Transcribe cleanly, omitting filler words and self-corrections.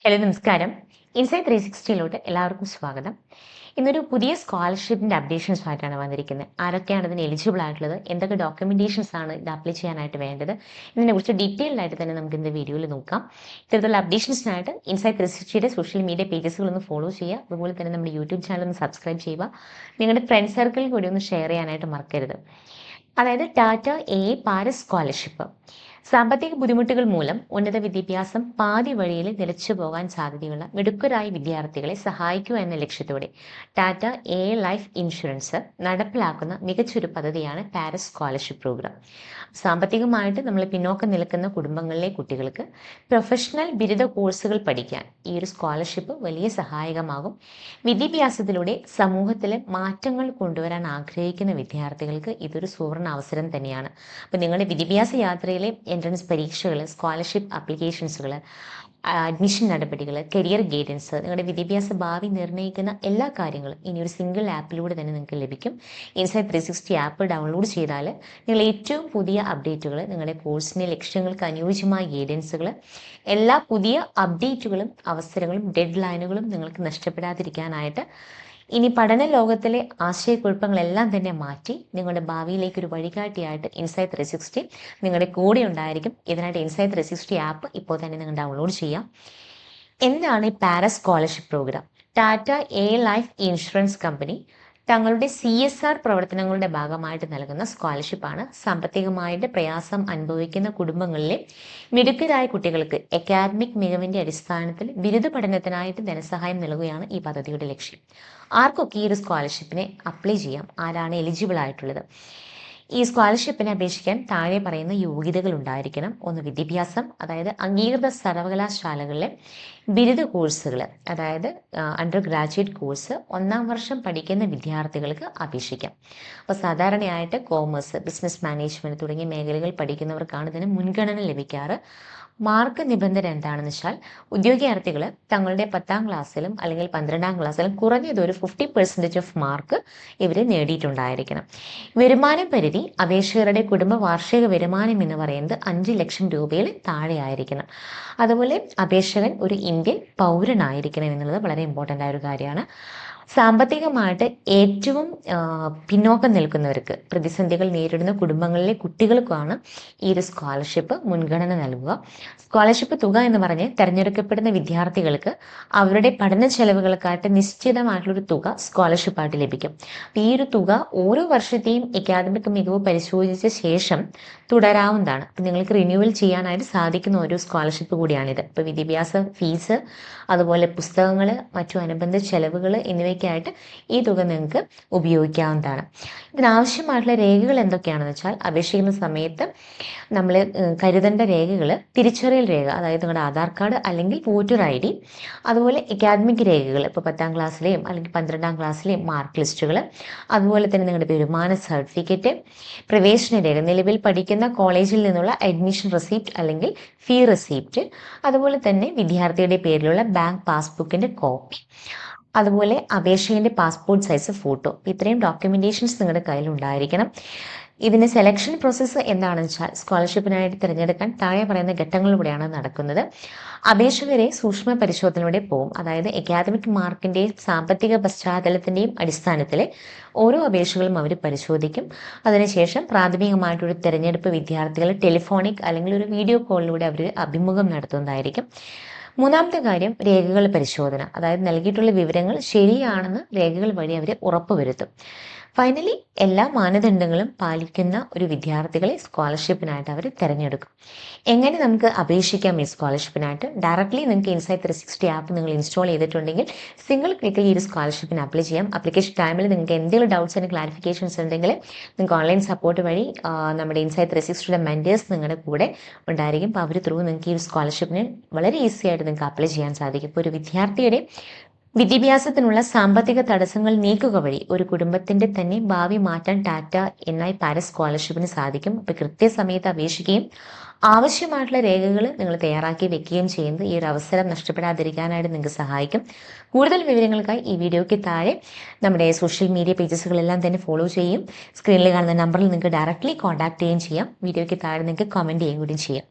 Hello നമസ്കാരം. Insight 360 എല്ലാവർക്കും സ്വാഗതം. ഇന്നൊരു പുതിയ സ്കോളർഷിപ്പിൻ്റെ അപ്ഡേഷൻസുമായിട്ടാണ് വന്നിരിക്കുന്നത്. ആരൊക്കെയാണ് ഇതിന് എലിജിബിൾ ആയിട്ടുള്ളത്, എന്തൊക്കെ ഡോക്യുമെൻറ്റേഷൻസ് ആണ് ഇത് അപ്ലൈ ചെയ്യാനായിട്ട് വേണ്ടത്, ഇതിനെക്കുറിച്ച് ഡീറ്റെയിൽഡ് ആയിട്ട് തന്നെ നമുക്ക് ഇന്ന് വീഡിയോയിൽ നോക്കാം. ഇത്തരത്തിലുള്ള അപ്ഡേഷൻസിനായിട്ട് ഇൻസൈറ്റ് 360യുടെ സോഷ്യൽ മീഡിയ പേജസുകളൊന്ന് ഫോളോ ചെയ്യുക. അതുപോലെ തന്നെ നമ്മുടെ യൂട്യൂബ് ചാനൽ ഒന്ന് സബ്സ്ക്രൈബ് ചെയ്യുക. നിങ്ങളുടെ ഫ്രണ്ട് സർക്കിളിൽ കൂടി ഒന്ന് ഷെയർ ചെയ്യാനായിട്ട് മറക്കരുത്. അതായത് ടാറ്റ എ പാരസ് സ്കോളർഷിപ്പ് സാമ്പത്തിക ബുദ്ധിമുട്ടുകൾ മൂലം ഉന്നത വിദ്യാഭ്യാസം പാതി വഴിയിൽ നിലച്ചു പോകാൻ സാധ്യതയുള്ള മിടുക്കരായ വിദ്യാർത്ഥികളെ സഹായിക്കുക എന്ന ലക്ഷ്യത്തോടെ ടാറ്റ എ ലൈഫ് ഇൻഷുറൻസ് നടപ്പിലാക്കുന്ന മികച്ചൊരു പദ്ധതിയാണ് പാരസ് സ്കോളർഷിപ്പ് പ്രോഗ്രാം. സാമ്പത്തികമായിട്ട് നമ്മൾ പിന്നോക്കം നിൽക്കുന്ന കുടുംബങ്ങളിലെ കുട്ടികൾക്ക് പ്രൊഫഷണൽ ബിരുദ കോഴ്സുകൾ പഠിക്കാൻ ഈ ഒരു സ്കോളർഷിപ്പ് വലിയ സഹായകമാകും. വിദ്യാഭ്യാസത്തിലൂടെ സമൂഹത്തിൽ മാറ്റങ്ങൾ കൊണ്ടുവരാൻ ആഗ്രഹിക്കുന്ന വിദ്യാർത്ഥികൾക്ക് ഇതൊരു സുവർണ അവസരം തന്നെയാണ്. അപ്പോൾ നിങ്ങളുടെ വിദ്യാഭ്യാസ യാത്രയിലെ എൻട്രൻസ് പരീക്ഷകൾ, സ്കോളർഷിപ്പ് ആപ്ലിക്കേഷൻസുകൾ, അഡ്മിഷൻ നടപടികൾ, കരിയർ ഗൈഡൻസ്, നിങ്ങളുടെ വിദ്യാഭ്യാസ ഭാവി നിർണ്ണയിക്കുന്ന എല്ലാ കാര്യങ്ങളും ഇനി ഒരു സിംഗിൾ ആപ്പിലൂടെ തന്നെ നിങ്ങൾക്ക് ലഭിക്കും. ഇൻസൈറ്റ് 360 ആപ്പ് ഡൗൺലോഡ് ചെയ്താൽ നിങ്ങൾ ഏറ്റവും പുതിയ അപ്ഡേറ്റുകൾ, നിങ്ങളുടെ കോഴ്സിൻ്റെ ലക്ഷ്യങ്ങൾക്ക് അനുയോജ്യമായ ഗൈഡൻസുകൾ, എല്ലാ പുതിയ അപ്ഡേറ്റുകളും അവസരങ്ങളും ഡെഡ് ലൈനുകളും നിങ്ങൾക്ക് നഷ്ടപ്പെടാതിരിക്കാനായിട്ട് ഇനി പഠന ലോകത്തിലെ ആശയക്കുഴപ്പങ്ങളെല്ലാം തന്നെ മാറ്റി നിങ്ങളുടെ ഭാവിയിലേക്ക് ഒരു വഴികാട്ടിയായിട്ട് ഇൻസൈറ്റ് 360 നിങ്ങളുടെ കൂടെ ഉണ്ടായിരിക്കും. ഇതിനായിട്ട് ഇൻസൈറ്റ് 360 ആപ്പ് ഇപ്പോൾ തന്നെ നിങ്ങൾ ഡൗൺലോഡ് ചെയ്യാം. എന്താണ് ഈ Paras scholarship programme? Tata A life insurance company തങ്ങളുടെ CSR പ്രവർത്തനങ്ങളുടെ ഭാഗമായിട്ട് നൽകുന്ന സ്കോളർഷിപ്പാണ്. സാമ്പത്തികമായിട്ട് പ്രയാസം അനുഭവിക്കുന്ന കുടുംബങ്ങളിലെ മിടുക്കരായ കുട്ടികൾക്ക് അക്കാദമിക് മികവിൻ്റെ അടിസ്ഥാനത്തിൽ ബിരുദ പഠനത്തിനായിട്ട് ധനസഹായം നൽകുകയാണ് ഈ പദ്ധതിയുടെ ലക്ഷ്യം. ആർക്കൊക്കെ ഈ ഒരു സ്കോളർഷിപ്പിനെ അപ്ലൈ ചെയ്യാം? ആരാണ് എലിജിബിൾ ആയിട്ടുള്ളത്? ഈ സ്കോളർഷിപ്പിനെ അപേക്ഷിക്കാൻ താഴെ പറയുന്ന യോഗ്യതകൾ ഉണ്ടായിരിക്കണം. ഒന്ന്, വിദ്യാഭ്യാസം, അതായത് അംഗീകൃത സർവകലാശാലകളിലെ ബിരുദ കോഴ്സുകൾ, അതായത് അണ്ടർ ഗ്രാജുവേറ്റ് കോഴ്സ് 1-ാം വർഷം പഠിക്കുന്ന വിദ്യാർത്ഥികൾക്ക് അപേക്ഷിക്കാം. അപ്പോൾ സാധാരണയായിട്ട് കോമേഴ്സ്, ബിസിനസ് മാനേജ്മെൻറ്റ് തുടങ്ങിയ മേഖലകൾ പഠിക്കുന്നവർക്കാണ് ഇതിന് മുൻഗണന ലഭിക്കാറ്. മാർക്ക് നിബന്ധന എന്താണെന്ന് വെച്ചാൽ ഉദ്യോഗാർത്ഥികൾ തങ്ങളുടെ 10-ാം ക്ലാസ്സിലും അല്ലെങ്കിൽ 12-ാം ക്ലാസ്സിലും കുറഞ്ഞത് ഒരു 50% ഓഫ് മാർക്ക് ഇവർ നേടിയിട്ടുണ്ടായിരിക്കണം. വരുമാന പരിധി അപേക്ഷകരുടെ കുടുംബ വാർഷിക വരുമാനം എന്ന് പറയുന്നത് 5 ലക്ഷം രൂപയിൽ താഴെ ആയിരിക്കണം. അതുപോലെ അപേക്ഷകൻ ഒരു ഇന്ത്യൻ പൗരനായിരിക്കണം എന്നുള്ളത് വളരെ ഇമ്പോർട്ടൻ്റ് ആയ ഒരു കാര്യമാണ്. സാമ്പത്തികമായിട്ട് ഏറ്റവും പിന്നോക്കം നിൽക്കുന്നവർക്ക്, പ്രതിസന്ധികൾ നേരിടുന്ന കുടുംബങ്ങളിലെ കുട്ടികൾക്കാണ് ഈ ഒരു സ്കോളർഷിപ്പ് മുൻഗണന നൽകുക. സ്കോളർഷിപ്പ് തുക എന്ന് പറഞ്ഞ് തിരഞ്ഞെടുക്കപ്പെടുന്ന വിദ്യാർത്ഥികൾക്ക് അവരുടെ പഠന ചെലവുകൾക്കായിട്ട് നിശ്ചിതമായിട്ടുള്ളൊരു തുക സ്കോളർഷിപ്പായിട്ട് ലഭിക്കും. ഈ ഒരു തുക ഓരോ വർഷത്തെയും അക്കാദമിക് മികവ് പരിശോധിച്ച ശേഷം തുടരാവുന്നതാണ്. അപ്പം നിങ്ങൾക്ക് റിന്യൂവൽ ചെയ്യാനായിട്ട് സാധിക്കുന്ന ഒരു സ്കോളർഷിപ്പ് കൂടിയാണിത്. ഇപ്പോൾ വിദ്യാഭ്യാസ ഫീസ്, അതുപോലെ പുസ്തകങ്ങൾ, മറ്റു അനുബന്ധ ചെലവുകൾ എന്നിവയ്ക്കായിട്ട് ഈ തുക നിങ്ങൾക്ക് ഉപയോഗിക്കാവുന്നതാണ്. ഇതിനാവശ്യമായിട്ടുള്ള രേഖകൾ എന്തൊക്കെയാണെന്ന് വെച്ചാൽ, അപേക്ഷിക്കുന്ന സമയത്ത് നമ്മൾ കരുതേണ്ട രേഖകൾ തിരിച്ചറിയൽ രേഖ, അതായത് നിങ്ങളുടെ ആധാർ കാർഡ് അല്ലെങ്കിൽ വോട്ടർ ID, അതുപോലെ അക്കാദമിക് രേഖകൾ, ഇപ്പോൾ 10-ാം ക്ലാസ്സിലെയും അല്ലെങ്കിൽ 12-ാം ക്ലാസ്സിലെയും മാർക്ക് ലിസ്റ്റുകൾ, അതുപോലെ തന്നെ നിങ്ങളുടെ വരുമാന സർട്ടിഫിക്കറ്റ്, പ്രവേശന രേഖ, നിലവിൽ പഠിക്കുന്ന കോളേജിൽ നിന്നുള്ള അഡ്മിഷൻ റെസിപ്റ്റ് അല്ലെങ്കിൽ ഫീ റെസിപ്റ്റ്, അതുപോലെ തന്നെ വിദ്യാർത്ഥിയുടെ പേരിലുള്ള ബാങ്ക് പാസ്ബുക്കിൻ്റെ കോപ്പി, അതുപോലെ അപേക്ഷകൻ്റെ പാസ്പോർട്ട് സൈസ് ഫോട്ടോ. ഇത്രയും ഡോക്യുമെൻറ്റേഷൻസ് നിങ്ങളുടെ കയ്യിൽ ഉണ്ടായിരിക്കണം. ഇതിന് സെലക്ഷൻ പ്രോസസ്സ് എന്താണെന്ന് വെച്ചാൽ, സ്കോളർഷിപ്പിനായിട്ട് തിരഞ്ഞെടുക്കാൻ താഴെ പറയുന്ന ഘട്ടങ്ങളിലൂടെയാണ് നടക്കുന്നത്. അപേക്ഷകരെ സൂക്ഷ്മ പരിശോധനയിലൂടെ പോകും. അതായത് അക്കാദമിക് മാർക്കിൻ്റെയും സാമ്പത്തിക പശ്ചാത്തലത്തിൻ്റെയും അടിസ്ഥാനത്തിൽ ഓരോ അപേക്ഷകളും അവർ പരിശോധിക്കും. അതിനുശേഷം പ്രാഥമികമായിട്ടൊരു തിരഞ്ഞെടുപ്പ് വിദ്യാർത്ഥികൾ ടെലിഫോണിക് അല്ലെങ്കിൽ ഒരു വീഡിയോ കോളിലൂടെ അവർ അഭിമുഖം നടത്തുന്നതായിരിക്കും. മൂന്നാമത്തെ കാര്യം, രേഖകൾ പരിശോധന. അതായത് നൽകിയിട്ടുള്ള വിവരങ്ങൾ ശരിയാണെന്ന് രേഖകൾ വഴി അവർ ഉറപ്പുവരുത്തും. ഫൈനലി എല്ലാ മാനദണ്ഡങ്ങളും പാലിക്കുന്ന ഒരു വിദ്യാർത്ഥികളെ സ്കോളർഷിപ്പിനായിട്ട് അവർ തിരഞ്ഞെടുക്കും. എങ്ങനെ നമുക്ക് അപേക്ഷിക്കാം ഈ സ്കോളർഷിപ്പിനായിട്ട്? ഡയറക്റ്റ്ലി നിങ്ങൾക്ക് ഇൻസൈറ്റ് 360 ആപ്പ് നിങ്ങൾ ഇൻസ്റ്റാൾ ചെയ്തിട്ടുണ്ടെങ്കിൽ സിംഗിൾ ക്ലിക്കിൽ ഈ ഒരു സ്കോളർഷിപ്പിന് അപ്ലൈ ചെയ്യാം. അപ്ലിക്കേഷൻ ടൈമിൽ നിങ്ങൾക്ക് എന്തെങ്കിലും ഡൗട്ട്സ് ആൻഡ് ക്ലാരിഫിക്കേഷൻസ് ഉണ്ടെങ്കിൽ നിങ്ങൾക്ക് ഓൺലൈൻ സപ്പോർട്ട് വഴി നമ്മുടെ ഇൻസൈറ്റ് 360യുടെ മെൻറ്റേഴ്സ് നിങ്ങളുടെ കൂടെ ഉണ്ടായിരിക്കും. അപ്പോൾ അവർ ത്രൂ നിങ്ങൾക്ക് ഈ ഒരു സ്കോളർഷിപ്പിന് വളരെ ഈസി ആയിട്ട് നിങ്ങൾക്ക് അപ്ലൈ ചെയ്യാൻ സാധിക്കും. ഇപ്പോൾ ഒരു വിദ്യാർത്ഥിയുടെ വിദ്യാഭ്യാസത്തിനുള്ള സാമ്പത്തിക തടസ്സങ്ങൾ നീക്കുക വഴി ഒരു കുടുംബത്തിന്റെ തന്നെ ഭാവി മാറ്റാൻ ടാറ്റ എന്ന പാരസ് സ്കോളർഷിപ്പിന് സാധിക്കും. അപ്പോൾ കൃത്യസമയത്ത് അപേക്ഷിക്കുകയും ആവശ്യമായിട്ടുള്ള രേഖകൾ നിങ്ങൾ തയ്യാറാക്കി വെക്കുകയും ചെയ്യുന്നത് ഈ ഒരു അവസരം നഷ്ടപ്പെടാതിരിക്കാനായിട്ട് നിങ്ങൾക്ക് സഹായിക്കും. കൂടുതൽ വിവരങ്ങൾക്കായി ഈ വീഡിയോയ്ക്ക് താഴെ നമ്മുടെ സോഷ്യൽ മീഡിയ പേജസുകളെല്ലാം തന്നെ ഫോളോ ചെയ്യും. സ്ക്രീനിൽ കാണുന്ന നമ്പറിൽ നിങ്ങൾക്ക് ഡയറക്റ്റ്ലി കോൺടാക്ട് ചെയ്യുകയും ചെയ്യാം. വീഡിയോയ്ക്ക് താഴെ നിങ്ങൾക്ക് കമൻറ്റ് ചെയ്യുകയും കൂടി ചെയ്യാം.